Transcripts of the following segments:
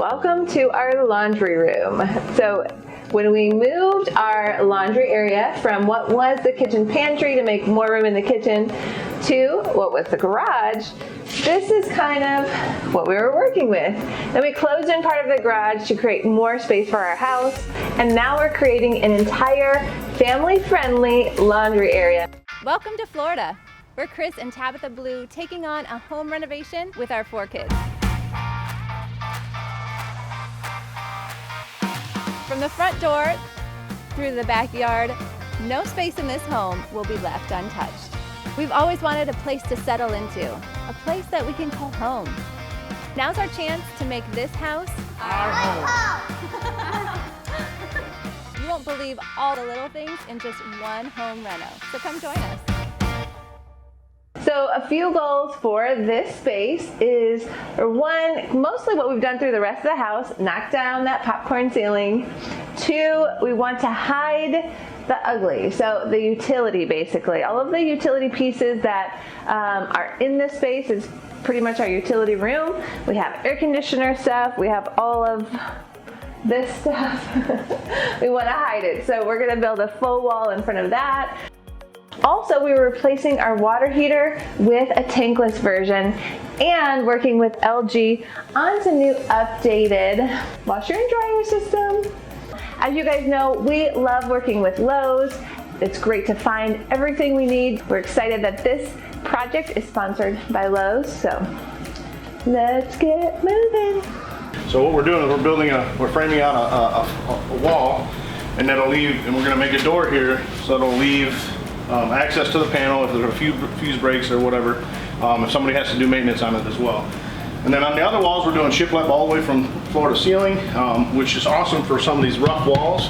Welcome to our laundry room. So when we moved our laundry area from what was the kitchen pantry to make more room in the kitchen to what was the garage, this is kind of what we were working with. Then we closed in part of the garage to create more space for our house, and now we're creating an entire family-friendly laundry area. Welcome to Florida. We're Chris and Tabitha Blue taking on a home renovation with our 4 kids. From the front door through the backyard, no space in this home will be left untouched. We've always wanted a place to settle into, a place that we can call home. Now's our chance to make this house our home. You won't believe all the little things in just one home reno, so come join us. So a few goals for this space is, one, mostly what we've done through the rest of the house, knock down that popcorn ceiling. 2, we want to hide the ugly, so the utility basically. All of the utility pieces that are in this space is pretty much our utility room. We have air conditioner stuff, we have all of this stuff. We want to hide it, so we're going to build a faux wall in front of that. Also, we were replacing our water heater with a tankless version and working with LG on some new updated washer and dryer system. As you guys know, we love working with Lowe's. It's great to find everything we need. We're excited that this project is sponsored by Lowe's, so let's get moving. So what we're doing is we're framing out a wall, and that'll leave, and we're gonna make a door here, so it'll leave access to the panel if there's a few fuse breaks or whatever, if somebody has to do maintenance on it as well. And then on the other walls, we're doing shiplap all the way from floor to ceiling, which is awesome for some of these rough walls.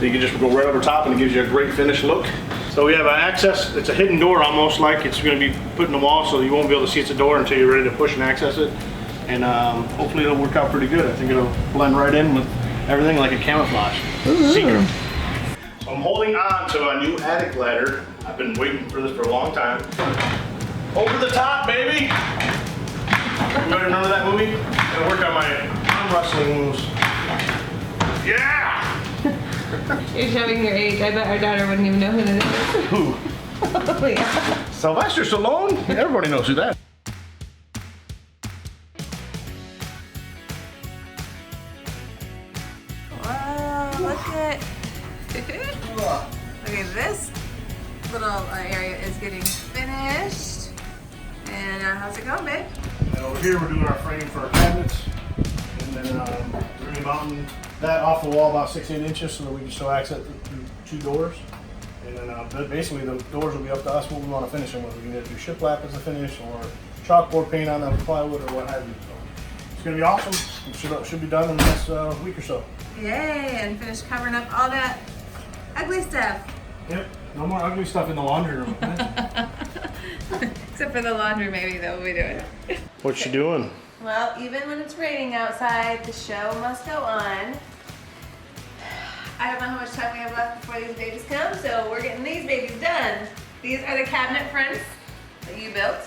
You can just go right over top and it gives you a great finished look. So we have an access, it's a hidden door almost, like it's going to be put in the wall, so you won't be able to see it's a door until you're ready to push and access it. And hopefully it'll work out pretty good. I think it'll blend right in with everything like a camouflage. Secret. So I'm holding on to a new attic ladder. I've been waiting for this for a long time. Over the top, baby! Everybody remember that movie? I'm gonna work on my arm wrestling moves. Yeah! You're showing your age. I bet our daughter wouldn't even know who that is. Who? Oh, yeah. Sylvester Stallone? Everybody knows who that is. Wow, look at this little area is getting finished. And how's it going, babe? And over here we're doing our frame for our cabinets. And then we're going to mountain that off the wall about 6-8 inches so that we can still access it through 2 doors. And then basically the doors will be up to us what we want to finish them with. We can either do shiplap as a finish or chalkboard paint on the plywood or what have you. So it's going to be awesome. It should be done in the next week or so. Yay, and finish covering up all that ugly stuff. Yep, no more ugly stuff in the laundry room. Except for the laundry, maybe, that we'll be doing. What you doing? Well, even when it's raining outside, the show must go on. I don't know how much time we have left before these babies come, so we're getting these babies done. These are the cabinet fronts that you built.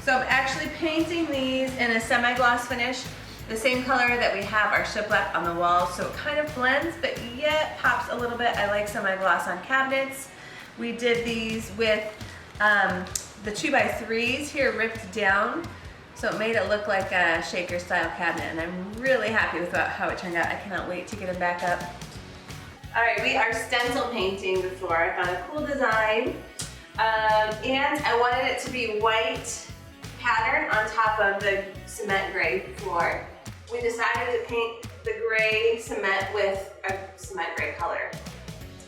So I'm actually painting these in a semi-gloss finish, the same color that we have our shiplap on the wall, so it kind of blends, but yet pops a little bit. I like semi-gloss on cabinets. We did these with the 2x3s here ripped down, so it made it look like a shaker style cabinet, and I'm really happy with how it turned out. I cannot wait to get them back up. All right, we are stencil painting the floor. I found a cool design, and I wanted it to be white pattern on top of the cement gray floor. We decided to paint the gray cement with a cement gray color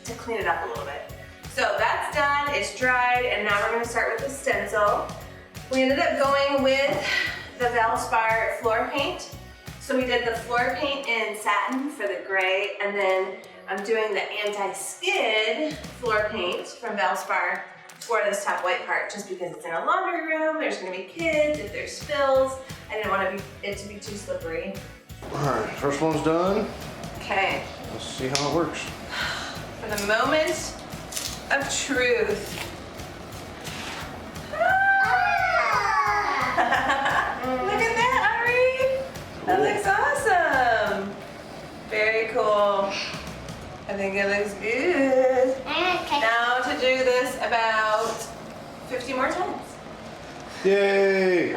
to clean it up a little bit. So that's done, it's dried, and now we're gonna start with the stencil. We ended up going with the Valspar floor paint. So we did the floor paint in satin for the gray, and then I'm doing the anti-skid floor paint from Valspar for this top white part, just because it's in a laundry room, there's gonna be kids, if there's spills, I didn't want it to be too slippery. All right, first one's done. Okay. Let's see how it works. For the moment of truth. Look at that, Ari! That looks awesome! cool. I think it looks good. Okay. Now to do this about 50 more times. Yay! Yay!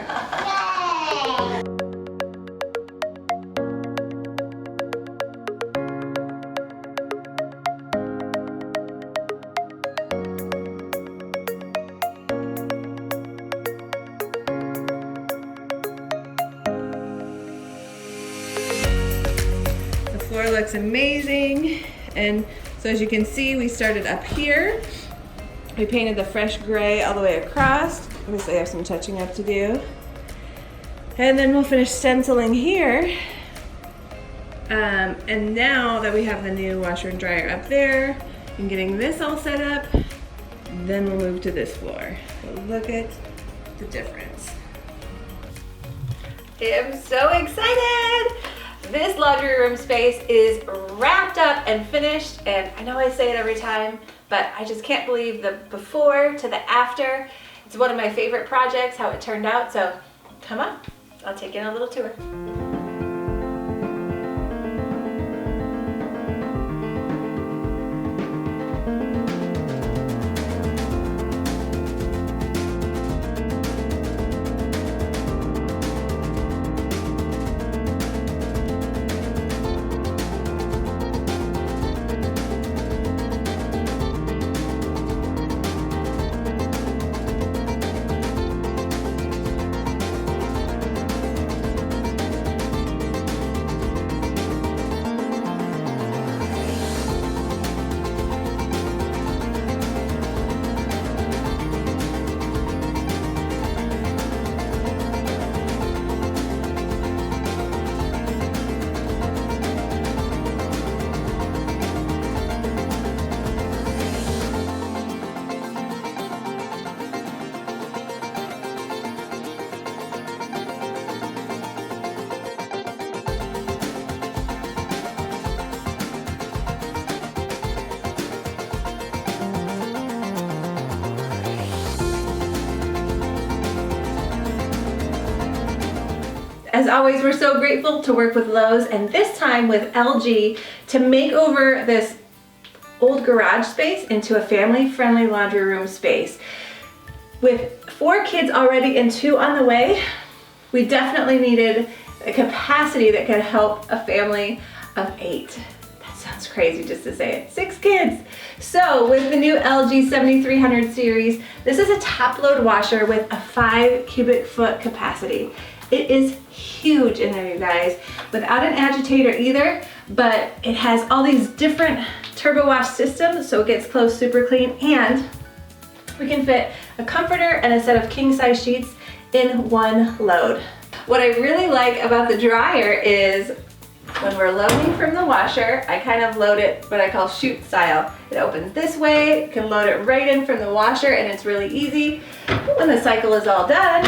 The floor looks amazing. And so as you can see, we started up here. We painted the fresh gray all the way across. Obviously I have some touching up to do. And then we'll finish stenciling here. And now that we have the new washer and dryer up there and getting this all set up, then we'll move to this floor. So look at the difference. I'm so excited! This laundry room space is wrapped up and finished, and I know I say it every time, but I just can't believe the before to the after. It's one of my favorite projects, how it turned out, so come on, I'll take you on a little tour. As always, we're so grateful to work with Lowe's, and this time with LG, to make over this old garage space into a family-friendly laundry room space. With 4 kids already and 2 on the way, we definitely needed a capacity that could help a family of 8. That sounds crazy just to say it. 6 kids. So with the new LG 7300 series, this is a top-load washer with a 5 cubic foot capacity. It is huge in there, you guys, without an agitator either, but it has all these different turbo wash systems, so it gets clothes super clean, and we can fit a comforter and a set of king-size sheets in one load. What I really like about the dryer is when we're loading from the washer, I kind of load it what I call chute style. It opens this way, you can load it right in from the washer, and it's really easy. When the cycle is all done,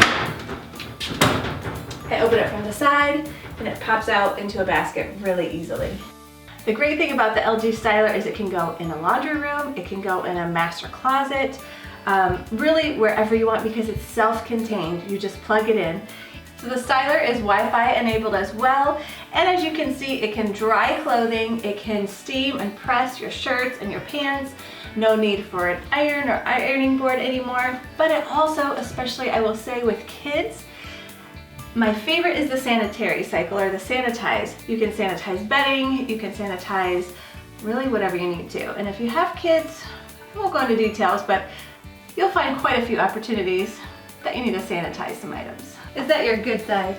I open it from the side and it pops out into a basket really easily. The great thing about the LG styler is it can go in a laundry room, it can go in a master closet, really wherever you want because it's self-contained. You just plug it in. So the styler is Wi-Fi enabled as well, and as you can see, it can dry clothing, it can steam and press your shirts and your pants. No need for an iron or ironing board anymore, but it also, especially I will say with kids, my favorite is the sanitary cycle, or the sanitize. You can sanitize bedding, you can sanitize really whatever you need to. And if you have kids, I won't go into details, but you'll find quite a few opportunities that you need to sanitize some items. Is that your good side?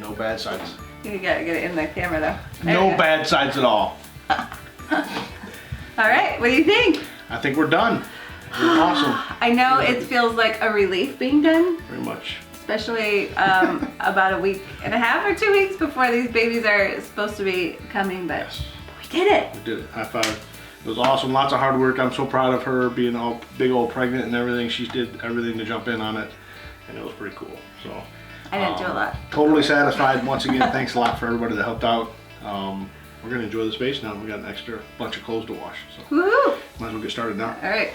No bad sides. You gotta get it in the camera though. There No you go. bad sides at all. All right, what do you think? I think we're done. We're awesome. I know it feels like a relief being done, Very much. especially about a week and a half or 2 weeks before these babies are supposed to be coming, but Yes. we did it. We did it. High five. It was awesome. Lots of hard work. I'm so proud of her being all big old pregnant and everything. She did everything to jump in on it, and it was pretty cool. So I didn't do a lot. Totally satisfied. Once again, thanks a lot for everybody that helped out. We're gonna enjoy the space now. We got an extra bunch of clothes to wash, so Woohoo! might as well get started now. All right.